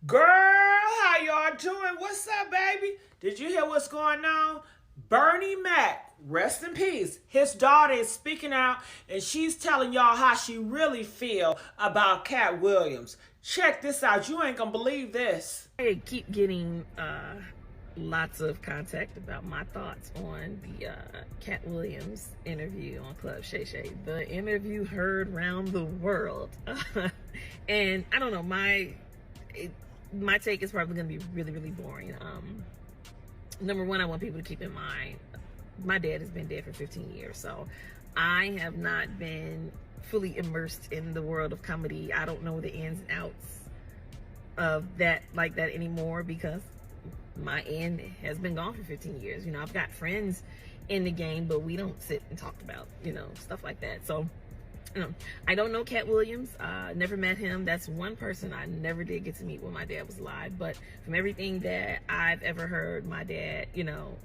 Girl, how y'all doing? What's up, baby? Did you hear what's going on? Bernie Mac, rest in peace. His daughter is speaking out and she's telling y'all how she really feel about Cat Williams. Check this out. You ain't gonna believe this. I keep getting lots of contact about my thoughts on the Cat Williams interview on Club Shay Shay. The interview heard round the world. And I don't know, my take is probably going to be really, really boring. Number one, I want people to keep in mind, my dad has been dead for 15 years, so I have not been fully immersed in the world of comedy. I don't know the ins and outs of that like that anymore because my end has been gone for 15 years. You know, I've got friends in the game, but we don't sit and talk about, stuff like that. So I don't know Cat Williams. Never met him. That's one person I never did get to meet when my dad was alive. But from everything that I've ever heard my dad,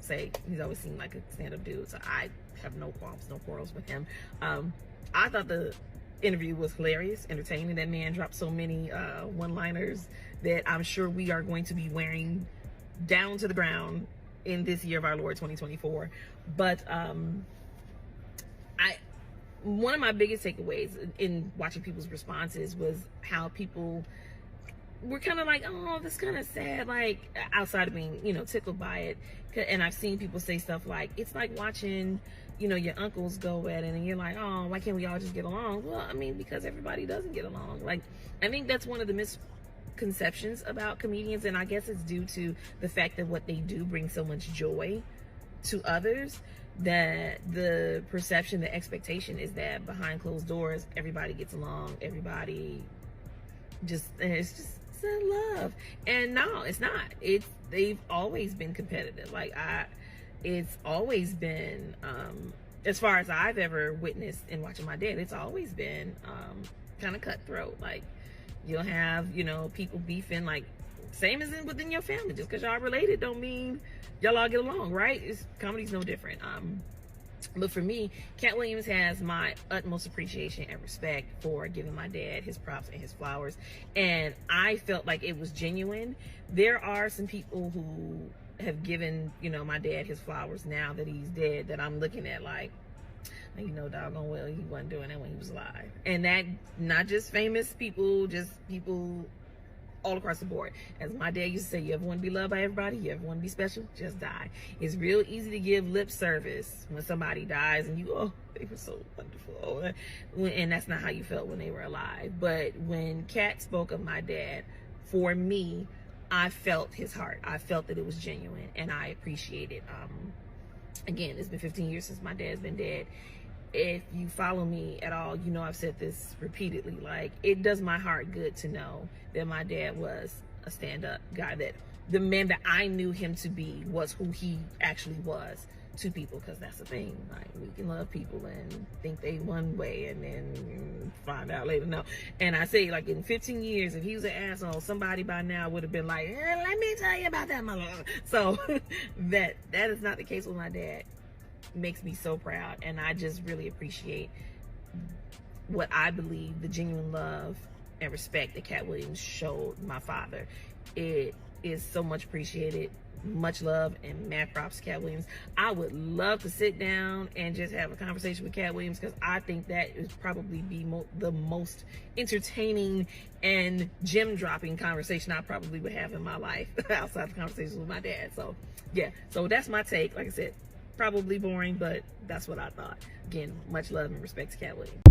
say, he's always seemed like a stand-up dude. So I have no qualms, no quarrels with him. I thought the interview was hilarious, entertaining. That man dropped so many one-liners that I'm sure we are going to be wearing down to the ground in this year of our Lord 2024. But one of my biggest takeaways in watching people's responses was how people were kind of like, oh, that's kind of sad, like outside of being, tickled by it. And I've seen people say stuff like, it's like watching, your uncles go at it and you're like, oh, why can't we all just get along? Well, I mean, because everybody doesn't get along. Like, I think that's one of the misconceptions about comedians, and I guess it's due to the fact that what they do brings so much joy to others, that the perception, the expectation is that behind closed doors everybody gets along, everybody it's love. And no, it's not. They've always been competitive. It's always been, as far as I've ever witnessed in watching my dad, it's always been kind of cutthroat. Like, you'll have people beefing, like same as within your family. Just because y'all related don't mean y'all all get along, right? Comedy's no different. But for me, Cat Williams has my utmost appreciation and respect for giving my dad his props and his flowers, and I felt like it was genuine. There are some people who have given my dad his flowers now that he's dead that I'm looking at like, doggone well he wasn't doing that when he was alive. And that, not just famous people, just people all across the board. As my dad used to say, you ever want to be loved by everybody? You ever want to be special? Just die. It's real easy to give lip service when somebody dies and they were so wonderful. And that's not how you felt when they were alive. But when Cat spoke of my dad, for me, I felt his heart. I felt that it was genuine, and I appreciate it. Again, it's been 15 years since my dad's been dead. If you follow me at all, I've said this repeatedly, like, it does my heart good to know that my dad was a stand-up guy, that the man that I knew him to be was who he actually was to people. Because that's the thing, like, we can love people and think they one way and then find out later no. And I say, like, in 15 years, if he was an asshole, somebody by now would have been like, let me tell you about that mother. So that is not the case with my dad. Makes me so proud, and I just really appreciate what I believe the genuine love and respect that Cat Williams showed my father. It is so much appreciated. Much love and mad props to Cat Williams. I would love to sit down and just have a conversation with Cat Williams, because I think that is probably the most entertaining and gem dropping conversation I probably would have in my life outside of conversations with my dad. So yeah, so that's my take. Like I said, probably boring, but that's what I thought. Again, much love and respect to Cat Williams.